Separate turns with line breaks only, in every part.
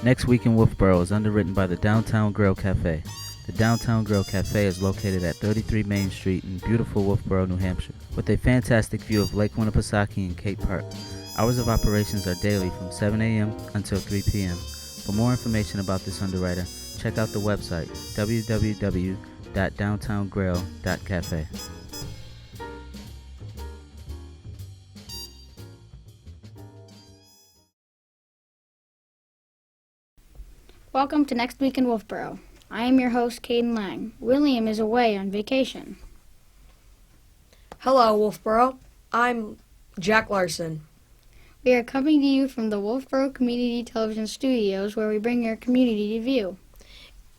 Next Week in Wolfeboro is underwritten by the Downtown Grill Cafe. The Downtown Grill Cafe is located at 33 Main Street in beautiful Wolfeboro, New Hampshire, with a fantastic view of Lake Winnipesaukee and Cape Park. Hours of operations are daily from 7 a.m. until 3 p.m. For more information about this underwriter, check out the website www.downtowngrill.cafe.
Welcome to Next Week in Wolfeboro. I am your host, Caden Laing. William is away on vacation.
Hello, Wolfeboro. I'm Jack Larson.
We are coming to you from the Wolfeboro Community Television studios, where we bring your community to view.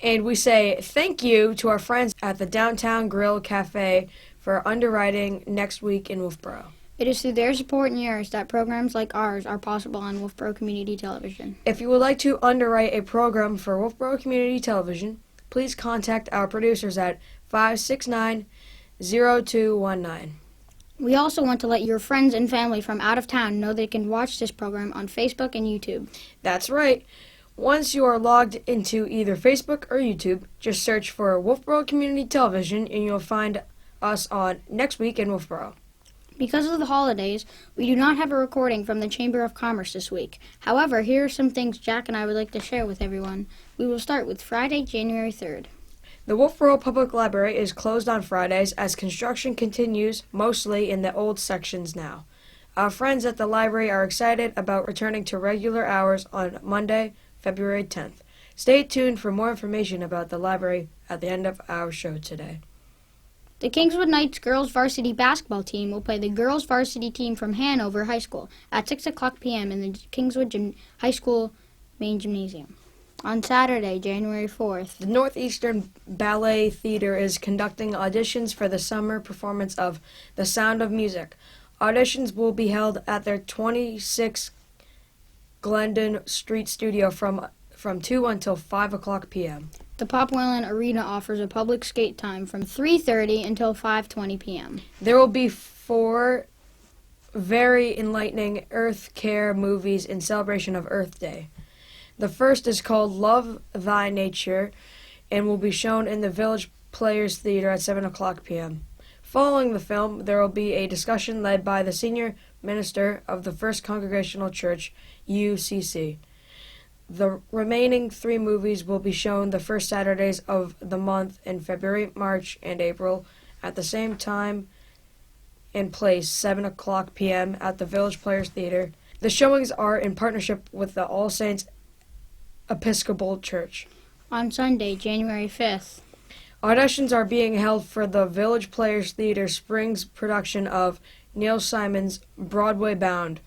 And we say thank you to our friends at the Downtown Grill Cafe for underwriting Next Week in Wolfeboro.
It is through their support and yours that programs like ours are possible on Wolfeboro Community Television.
If you would like to underwrite a program for Wolfeboro Community Television, please contact our producers at 569-0219.
We also want to let your friends and family from out of town know they can watch this program on Facebook and YouTube.
That's right. Once you are logged into either Facebook or YouTube, just search for Wolfeboro Community Television and you'll find us on Next Week in Wolfeboro.
Because of the holidays, we do not have a recording from the Chamber of Commerce this week. However, here are some things Jack and I would like to share with everyone. We will start with Friday, January 3rd.
The Wolfeboro Public Library is closed on Fridays as construction continues mostly in the old sections now. Our friends at the library are excited about returning to regular hours on Monday, February 10th. Stay tuned for more information about the library at the end of our show today.
The Kingswood Knights girls varsity basketball team will play the girls varsity team from Hanover High School at 6 o'clock p.m. in the Kingswood High School main gymnasium. On Saturday, January 4th,
the Northeastern Ballet Theater is conducting auditions for the summer performance of The Sound of Music. Auditions will be held at their 26 Glendon Street studio from 2 until 5 o'clock p.m.
The Pop Whalen Arena offers a public skate time from 3:30 until 5:20 p.m.
There will be 4 very enlightening Earth Care movies in celebration of Earth Day. The first is called Love Thy Nature and will be shown in the Village Players Theater at 7 o'clock p.m. Following the film, there will be a discussion led by the senior minister of the First Congregational Church, UCC. The remaining 3 movies will be shown the first Saturdays of the month in February, March, and April at the same time and place, 7 o'clock p.m. at the Village Players Theater. The showings are in partnership with the All Saints Episcopal Church.
On Sunday, January 5th,
auditions are being held for the Village Players Theater Springs production of Neil Simon's Broadway Bound.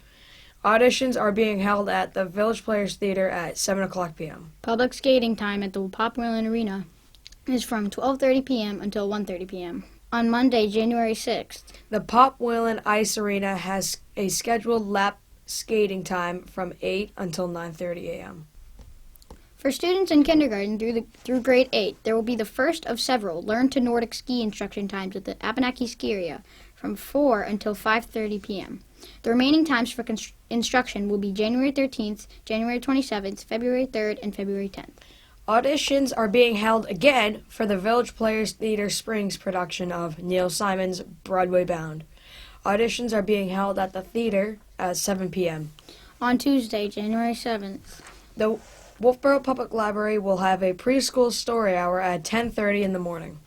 Auditions are being held at the Village Players Theater at 7 o'clock p.m.
Public skating time at the Pop Whalen Arena is from 12:30 p.m. until 1:30 p.m. On Monday, January 6th,
the Pop Whalen Ice Arena has a scheduled lap skating time from 8 until 9:30 a.m.
For students in kindergarten through grade 8, there will be the first of several Learn to Nordic ski instruction times at the Abenaki Ski Area from 4 until 5:30 p.m. The remaining times for instruction will be January 13th, January 27th, February 3rd, and February 10th.
Auditions are being held again for the Village Players Theater Springs production of Neil Simon's Broadway Bound. Auditions are being held at the theater at 7 p.m.
On Tuesday, January 7th,
the Wolfeboro Public Library will have a preschool story hour at 10:30 in the morning.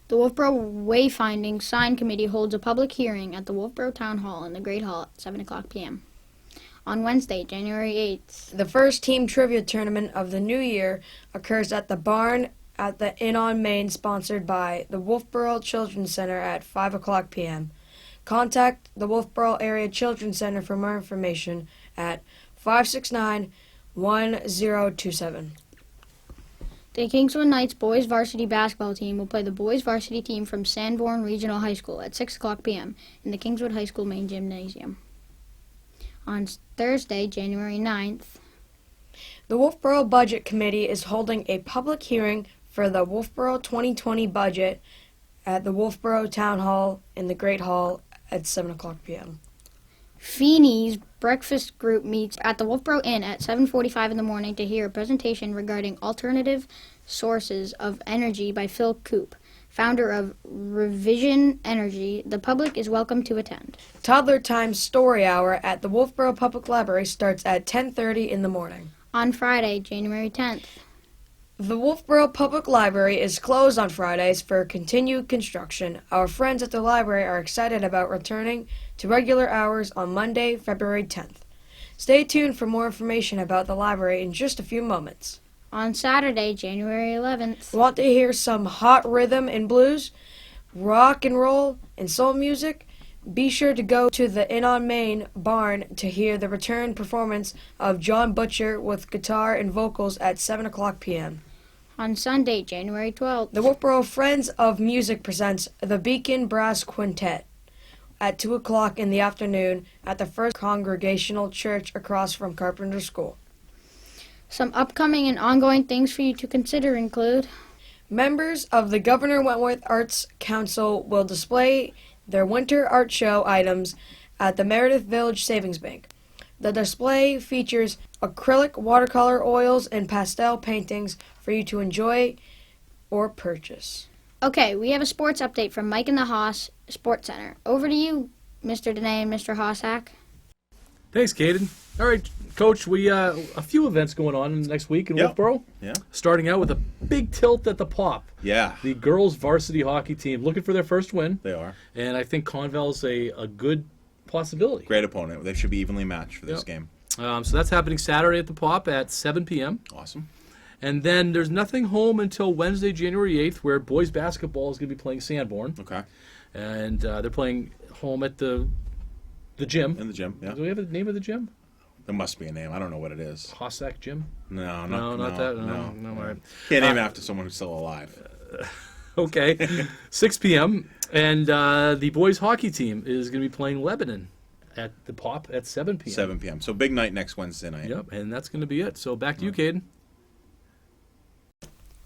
The Wolfeboro Wayfinding Sign Committee holds a public hearing at the Wolfeboro Town Hall in the Great Hall at 7 o'clock p.m. On Wednesday, January 8th,
the first team trivia tournament of the new year occurs at the barn at the Inn on Main, sponsored by the Wolfeboro Children's Center at 5 o'clock p.m. Contact the Wolfeboro Area Children's Center for more information at 569-1027.
The Kingswood Knights boys varsity basketball team will play the boys varsity team from Sanborn Regional High School at 6 o'clock p.m. in the Kingswood High School main gymnasium. On Thursday, January 9th,
the Wolfeboro Budget Committee is holding a public hearing for the Wolfeboro 2020 budget at the Wolfeboro Town Hall in the Great Hall at 7 o'clock p.m.
Feeney's breakfast group meets at the Wolfeboro Inn at 7:45 in the morning to hear a presentation regarding alternative sources of energy by Phil Koop, founder of Revision Energy. The public is welcome to attend.
Toddler Time Story Hour at the Wolfeboro Public Library starts at 10:30 in the morning.
On Friday, January 10th.
The Wolfeboro Public Library is closed on Fridays for continued construction. Our friends at the library are excited about returning to regular hours on Monday, February 10th. Stay tuned for more information about the library in just a few moments.
On Saturday, January 11th.
Want to hear some hot rhythm and blues, rock and roll, and soul music? Be sure to go to the Inn on Main barn to hear the return performance of John Butcher with guitar and vocals at 7 o'clock p.m.
On Sunday, January 12th.
The Wolfeboro Friends of Music presents the Beacon Brass Quintet at 2 o'clock in the afternoon at the First Congregational Church across from Carpenter School.
Some upcoming and ongoing things for you to consider include:
members of the Governor Wentworth Arts Council will display their winter art show items at the Meredith Village Savings Bank. The display features acrylic, watercolor, oils, and pastel paintings for you to enjoy or purchase.
Okay, we have a sports update from Mike and the Haas Sports Center. Over to you, Mr. Danae and Mr. Hossack.
Thanks, Caden. All right, Coach, we a few events going on next week in Wolfeboro.
Yeah.
Starting out with a big tilt at the Pop.
Yeah.
The girls' varsity hockey team looking for their first win.
They are.
And I think Conval's a good possibility.
Great opponent. They should be evenly matched for this game.
So that's happening Saturday at the Pop at 7 p.m.
Awesome.
And then there's nothing home until Wednesday, January 8th, where boys basketball is going to be playing Sanborn.
Okay.
And they're playing home at the gym.
In the gym, yeah.
Do we have the name of the gym?
There must be a name. I don't know what it is.
Hossack Gym?
No,
not that. No, all right.
Can't name it after someone who's still alive.
Okay. 6 p.m. And the boys hockey team is going to be playing Lebanon at the Pop at 7 p.m.
7 p.m. So big night next Wednesday night.
Yep, and that's going to be it. So back to you, Caden.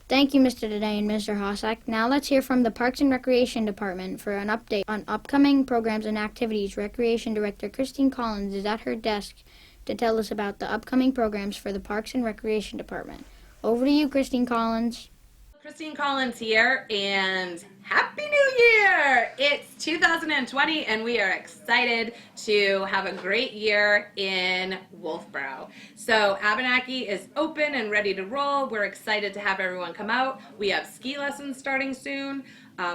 Thank you, Mr. Danae and Mr. Hossack. Now let's hear from the Parks and Recreation Department for an update on upcoming programs and activities. Recreation Director Christine Collins is at her desk to tell us about the upcoming programs for the Parks and Recreation Department. Over to you, Christine Collins.
Christine Collins here, and Happy New Year! It's 2020, and we are excited to have a great year in Wolfeboro. So Abenaki is open and ready to roll. We're excited to have everyone come out. We have ski lessons starting soon.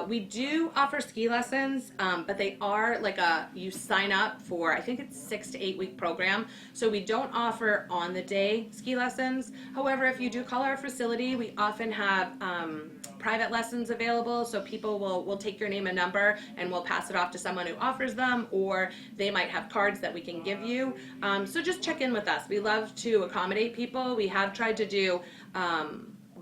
We do offer ski lessons, but they are like you sign up for, I think it's 6 to 8 week program. So we don't offer on the day ski lessons. However, if you do call our facility, we often have private lessons available. So people will take your name and number and we'll pass it off to someone who offers them, or they might have cards that we can give you. So just check in with us. We love to accommodate people. We have tried to do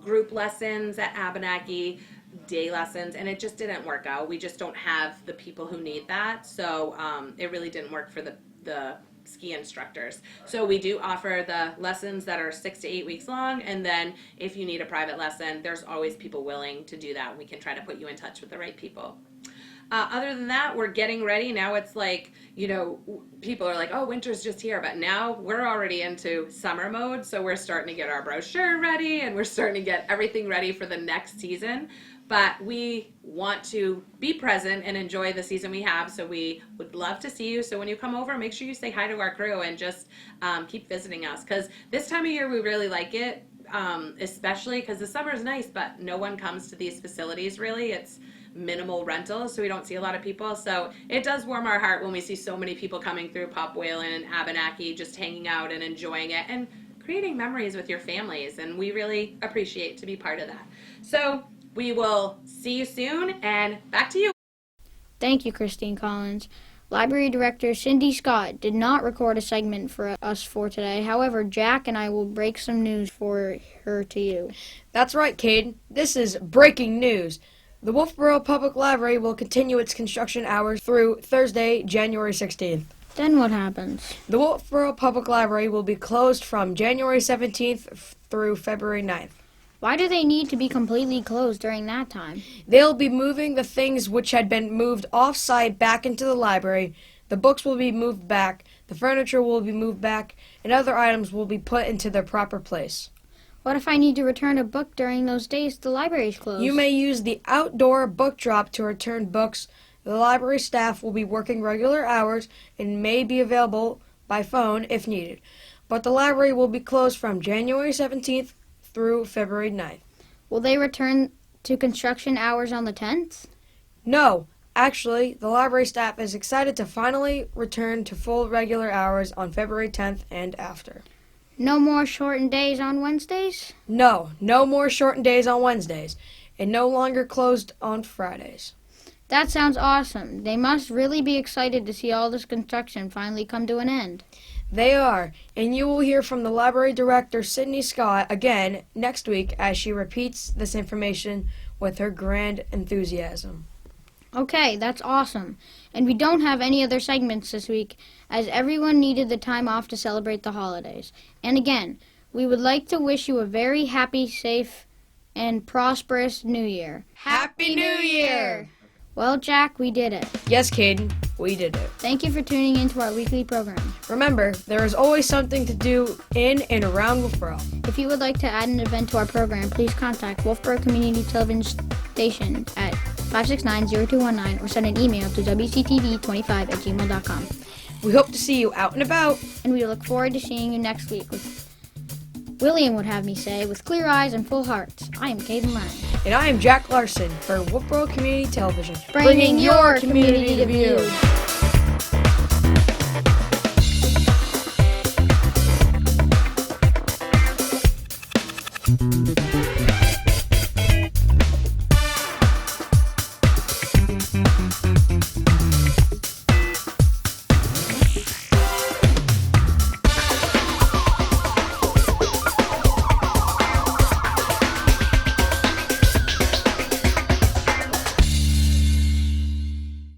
group lessons at Abenaki, day lessons, and it just didn't work out. We just don't have the people who need that, so it really didn't work for the ski instructors. So we do offer the lessons that are 6 to 8 weeks long, and then if you need a private lesson, there's always people willing to do that. We can try to put you in touch with the right people. Other than that, we're getting ready. Now it's like, people are like, oh, winter's just here. But now we're already into summer mode. So we're starting to get our brochure ready and we're starting to get everything ready for the next season. But we want to be present and enjoy the season we have. So we would love to see you. So when you come over, make sure you say hi to our crew and just keep visiting us. Because this time of year, we really like it, especially because the summer is nice, but no one comes to these facilities really. It's minimal rentals, so we don't see a lot of people. So it does warm our heart when we see so many people coming through Pop Whalen and Abenaki, just hanging out and enjoying it and creating memories with your families. And we really appreciate to be part of that. So we will see you soon, and back to you.
Thank you, Christine Collins. Library Director Cindy Scott did not record a segment for us for today. However, Jack and I will break some news for her to you.
That's right, Caden. This is breaking news. The Wolfeboro Public Library will continue its construction hours through Thursday, January 16th.
Then what happens?
The Wolfeboro Public Library will be closed from January 17th through February 9th.
Why do they need to be completely closed during that time?
They'll be moving the things which had been moved off-site back into the library. The books will be moved back. The furniture will be moved back, and other items will be put into their proper place.
What if I need to return a book during those days the library is closed?
You may use the outdoor book drop to return books. The library staff will be working regular hours and may be available by phone if needed. But the library will be closed from January 17th through February 9th.
Will they return to construction hours on the 10th?
No, actually, the library staff is excited to finally return to full regular hours on February 10th and after.
No more shortened days on Wednesdays?
No more shortened days on Wednesdays, and no longer closed on Fridays.
That sounds awesome. They must really be excited to see all this construction finally come to an end.
They are, and you will hear from the library director, Sydney Scott, again next week as she repeats this information with her grand enthusiasm.
Okay, that's awesome. And we don't have any other segments this week, as everyone needed the time off to celebrate the holidays. And again, we would like to wish you a very happy, safe, and prosperous New Year.
Happy New Year!
Well, Jack, we did it.
Yes, Caden, we did it.
Thank you for tuning in to our weekly program.
Remember, there is always something to do in and around Wolfeboro.
If you would like to add an event to our program, please contact Wolfeboro Community Television Station at 569-0219 or send an email to wctv25@gmail.com.
We hope to see you out and about.
And we look forward to seeing you next week with William would have me say, with clear eyes and full hearts. I am Caden Laing.
And I am Jack Larson for Wolfeboro Community Television.
Bringing your community to view.